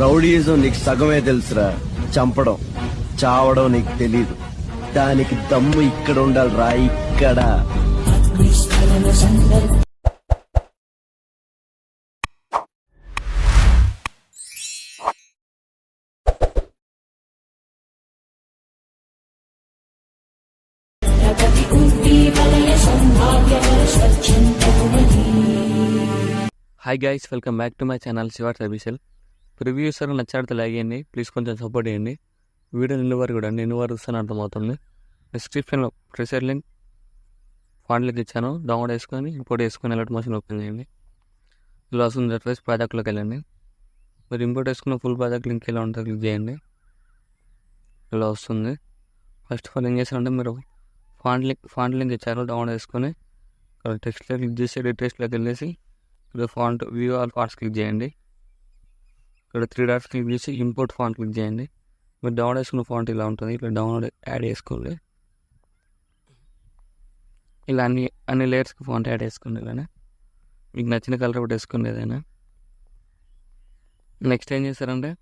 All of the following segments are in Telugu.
రౌడీయిజం నీకు సగమే తెలుసురా. చంపడం చావడం నీకు తెలీదు. దానికి దమ్ము ఇక్కడ ఉండాలిరా, ఇక్కడ. Hi guys, welcome back to my channel Shivars official. Previews నచ్చాడితే లైక్ చేయండి ప్లీజ్, కొంచెం సపోర్ట్ చేయండి. వీడియో నిన్న వరకు కూడా నిన్న వరకు వస్తాను అర్థమవుతుంది. డిస్క్రిప్షన్లో ప్రెషర్ లింక్ ఫాంట్ లింక్ ఇచ్చాను, డౌన్లోడ్ చేసుకొని ఇంపోర్ట్ చేసుకొని ఎలర్ట్ మోషన్ ఓపెన్ చేయండి. ఇలా వస్తుంది. అట్వైస్ ప్రాజెక్ట్లోకి వెళ్ళండి. మీరు ఇంపోర్ట్ చేసుకున్న ఫుల్ ప్రాజెక్ట్ లింక్ ఎలా ఉంటుందో క్లిక్ చేయండి. ఇలా వస్తుంది. ఫస్ట్ ఆఫ్ ఆల్ ఏం చేస్తారంటే మీరు ఫాంట్ లింక్ ఇచ్చారు, డౌన్లోడ్ చేసుకొని టెక్స్ట్లో క్లిక్ చేసి టెక్స్ట్లోకి వెళ్ళేసి ఇక్కడ font view all fonts click చేయండి. ఇక్కడ 3 డాట్స్ క్లిక్ చేసి ఇంపోర్ట్ ఫాంట్ క్లిక్ చేయండి. మీరు డౌన్లోడ్ చేసుకున్న ఫాంట్ ఇలా ఉంటుంది. ఇట్లా డౌన్లోడ్ యాడ్ చేసుకోండి. ఇలా అన్ని లేయర్స్కి ఫాంట్ యాడ్ చేసుకోండి. ఇలానే మీకు నచ్చిన కలర్ ఒకటి వేసుకోండి ఏదైనా. నెక్స్ట్ ఏం చేస్తారంటే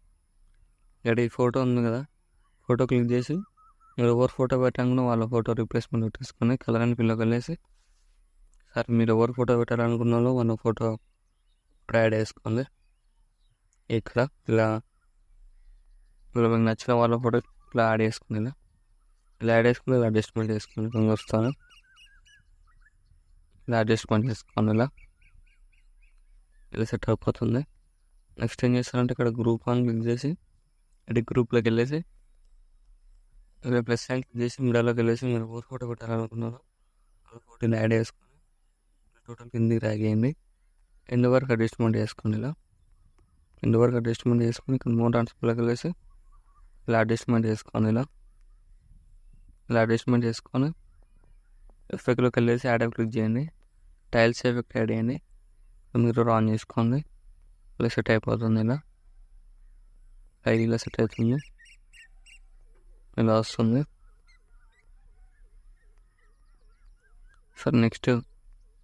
ఇక్కడ ఈ ఫోటో ఉంది కదా, ఫోటో క్లిక్ చేసి మీరు ఎవరు ఫోటో పెట్టాలనుకున్న వాళ్ళ ఫోటో రీప్లేస్మెంట్ పెట్టేసుకొని కలర్ అని పిల్లకి వెళ్ళేసి సార్ మీరు ఎవరు ఫోటో పెట్టాలనుకున్న వాళ్ళు మన ఫోటో యాడ్ చేసుకోండి. ఇక్కడ ఇలా మీకు నచ్చిన వాళ్ళ ఫోటో ఇలా యాడ్ చేసుకుని ఇలా యాడ్ చేసుకుని ఇలా అడ్జస్ట్మెంట్ చేసుకుని కొంచెం వస్తాను. ఇలా అడ్జస్ట్మెంట్ చేసుకోండి. ఇలా సెట్ అయిపోతుంది. నెక్స్ట్ ఏం చేస్తారంటే ఇక్కడ గ్రూప్ అని క్లిక్ చేసి ఇది గ్రూప్లోకి వెళ్ళేసి ఇలా ప్లస్ సైన్ క్లిక్ చేసి మిడిల్లోకి వెళ్ళేసి మీరు ఎవరు ఫోటో పెట్టాలనుకున్నారో వాళ్ళ ఫోటోని యాడ్ చేసుకుని టోటల్ కిందికి డ్రాగ్ చేయండి. ఎండ్ వరకు అడ్జస్ట్మెంట్ చేసుకోండి. ఎండ్ వరకు అడ్జస్ట్మెంట్ చేసుకొని ఇక్కడ మోర్ ట్రాన్స్ఫర్లోకి వెళ్ళేసి ఇలా అడ్జస్ట్మెంట్ చేసుకోండి. ఇలా అడ్జస్ట్మెంట్ చేసుకొని ఎఫెక్ట్లోకి వెళ్ళేసి యాడ్ క్లిక్ చేయండి. టైల్స్ ఎఫెక్ట్ యాడ్ చేయండి. మీరు ఆన్ చేసుకోండి. ఇలా సెట్ అయిపోతుంది. ఇలా సెట్ అవుతుంది. ఇలా వస్తుంది. సార్ నెక్స్ట్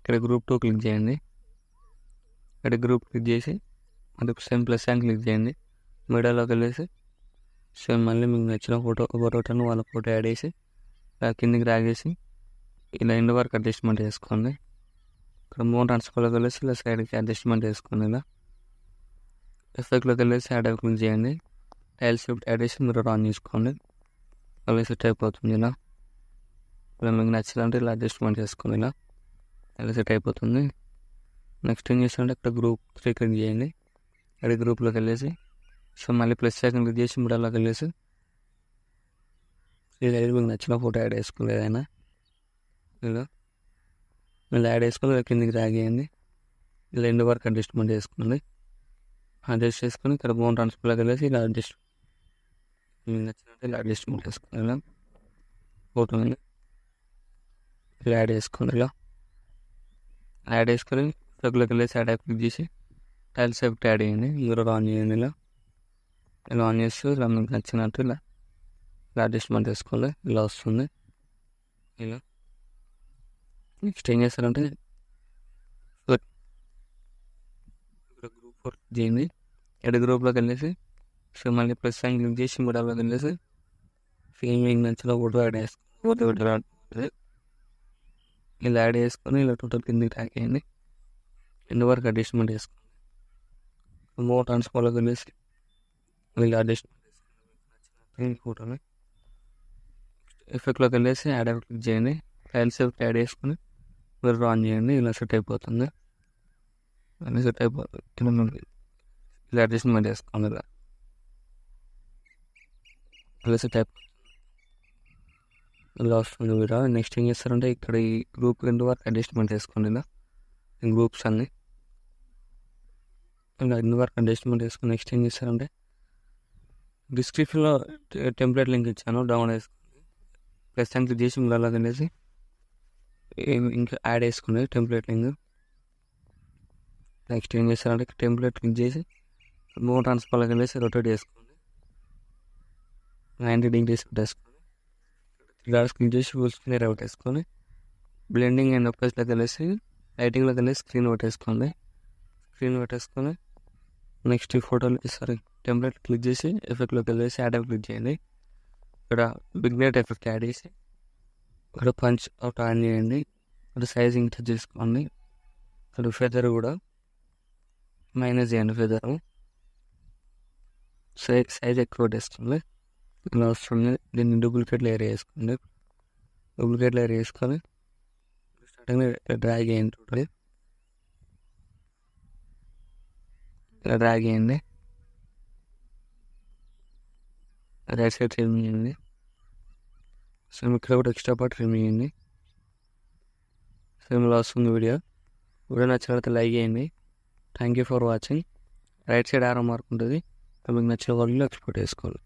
ఇక్కడ గ్రూప్ 2 క్లిక్ చేయండి. ఇక్కడ గ్రూప్ క్లిక్ చేసి అది సేమ్ ప్లస్ సైన్ క్లిక్ చేయండి. మిడిల్లోకి వెళ్ళేసి సేమ్ మళ్ళీ మీకు నచ్చిన ఫోటోను వాళ్ళ ఫోటో యాడ్ చేసి ఇలా కిందికి డ్రాగ్ చేసి ఇలా ఎండ్ వరకు అడ్జస్ట్మెంట్ చేసుకోండి. ఇక్కడ మోర్ ట్రాన్స్ఫర్లోకి వెళ్ళేసి ఇలా సైడ్కి అడ్జస్ట్మెంట్ చేసుకోండి. ఇలా ఎఫెక్ట్లోకి వెళ్ళేసి యాడ్ క్లిక్ చేయండి. టైల్స్ యాడ్ చేసి మీరు ఆన్ చేసుకోండి. అలా సెట్ అయిపోతుంది. ఇలా మీకు నచ్చిందంటే ఇలా అడ్జస్ట్మెంట్ చేసుకోండి. ఇలా సెట్ అయిపోతుంది. నెక్స్ట్ ఏం చేస్తారంటే ఇక్కడ గ్రూప్ 3 క్లిక్ చేయండి. ఇక్కడ గ్రూప్లోకి వెళ్ళేసి సో మళ్ళీ ప్లస్ సెకండ్ క్లిక్ చేసి మిడిల్లోకి వెళ్ళేసి మీకు నచ్చిన ఫోటో యాడ్ చేసుకోండి ఏదైనా. ఇలా యాడ్ చేసుకొని ఇలా కిందికి డ్రాగ్ చేయండి. ఇలా ఎండ్ వరకు అడ్జస్ట్మెంట్ చేసుకోండి. అడ్జస్ట్ చేసుకొని ఇక్కడ బోన్ ట్రాన్స్ఫర్లోకి వెళ్ళేసి ఇలా మీకు నచ్చినట్టు ఇలా అడ్జస్ట్మెంట్ చేసుకోండి. ఇలా ఫోటోని ఇలా యాడ్ చేసుకోండి. ఇలా యాడ్ చేసుకొని ఎఫెక్ట్లోకి వెళ్ళేసి యాడ్ క్లిక్ చేసి టైల్స్ ఎఫెక్ట్ యాడ్ చేయండి. మీరు ఆన్ చేయండి. ఇలా ఆన్ చేస్తూ ఇలా మీకు నచ్చినట్టు ఇలా అడ్జస్ట్మెంట్ చేసుకోండి. ఇలా వస్తుంది. ఇలా నెక్స్ట్ ఏం చేస్తారంటే గ్రూప్ 4 చేయండి. ఎడ్ గ్రూప్లోకి వెళ్ళేసి సో మళ్ళీ ప్లస్ సైన్ క్లిక్ చేసి మిడిల్లోకి వెళ్ళేసి సేమ్ మీకు నచ్చిన ఫోటో యాడ్ చేసుకోండి. ఇలా యాడ్ చేసుకొని ఇలా టోటల్ కిందికి ట్యాక్ చేయండి. ఎండ్ వరకు అడ్జస్ట్మెంట్ చేసుకోండి. మోర్ ట్రాన్స్ఫర్లోకి వెళ్ళేసి ఇలా అడ్జస్ట్మెంట్ చేసుకోండి ఫోటోని. ఎఫెక్ట్లోకి వెళ్ళేసి యాడ్ క్లిక్ చేయండి. టైల్స్ ఎఫెక్ట్ యాడ్ చేసుకొని మీరు ఆన్ చేయండి. ఇలా సెట్ అయిపోతుంది. అన్నీ సెట్ అయిపోతుంది. ఇలా అడ్జస్ట్మెంట్ చేసుకోండి. ఇలా సెట్ అయిపోతుంది. ఇలా వస్తుంది వీడియో. నెక్స్ట్ ఏం చేస్తారంటే ఇక్కడ ఈ గ్రూప్ 2 వరకు అడ్జస్ట్మెంట్ చేసుకోండి. ఇలా గ్రూప్స్ అన్నీ ఇలా 2 వరకు అడ్జస్ట్మెంట్ చేసుకొని నెక్స్ట్ ఏం చేస్తారంటే డిస్క్రిప్షన్లో టెంప్లెట్ లింక్ ఇచ్చాను, డౌన్లోడ్ చేసుకోండి. ప్లస్ సైన్ క్లిక్ చేసి ఇలా వెళ్ళేసి ఇంకా యాడ్ చేసుకుని టెంప్లెట్ లింక్. నెక్స్ట్ ఏం చేస్తారంటే టెంప్లెట్ క్లిక్ చేసి మోర్ ట్రాన్స్ఫర్లోకి వెళ్ళేసి రొటేట్ చేసుకోండి. 90 degrees పెట్టేసుకోండి. డాట్స్ క్లిక్ చేసి ఫుల్ స్క్రీన్ అవుట్ వేసుకొని బ్లెండింగ్ అండ్ ఒకేస్లోకి వెళ్ళేసి లైటింగ్లోకి వెళ్ళి స్క్రీన్ పెట్టేసుకోండి. నెక్స్ట్ ఈ ఫోటోలు టెంప్లెట్ క్లిక్ చేసి ఎఫెక్ట్లోకి వెళ్ళేసి యాడ్ క్లిక్ చేయండి. ఇక్కడ బిగ్నెట్ ఎఫెక్ట్ యాడ్ చేసి ఇక్కడ పంచ్ అవుట్ ఆన్ చేయండి. ఇక్కడ సైజ్ ఇంక్రీజ్ చేసుకోండి. ఇక్కడ ఫెదర్ కూడా మైనస్ చేయండి. ఫెదర్ సైజ్ ఎక్కువ వేసుకోండి. ఇలా వస్తుంది. దీన్ని డూప్లికేట్ లేయర్ వేసుకోండి. డూప్లికేట్ లేయర్ వేసుకొని స్టార్టింగ్ డ్రాగ్ చేయండి. చూడండి, ఇలా డ్రాగ్ చేయండి. రైట్ సైడ్ ట్రిమ్ చేయండి. సేమ్ ఇక్కడ కూడా ఎక్స్ట్రా పార్ట్ ట్రిమ్ చేయండి. సేమ్ ఇలా వస్తుంది వీడియో నచ్చినట్లయితే లైక్ చేయండి. Thank you for watching. Right side ఆరో మార్క్ ఉంటుంది. మీకు నచ్చిన వాళ్ళు ఎక్స్పోర్ట్ చేసుకోవాలి.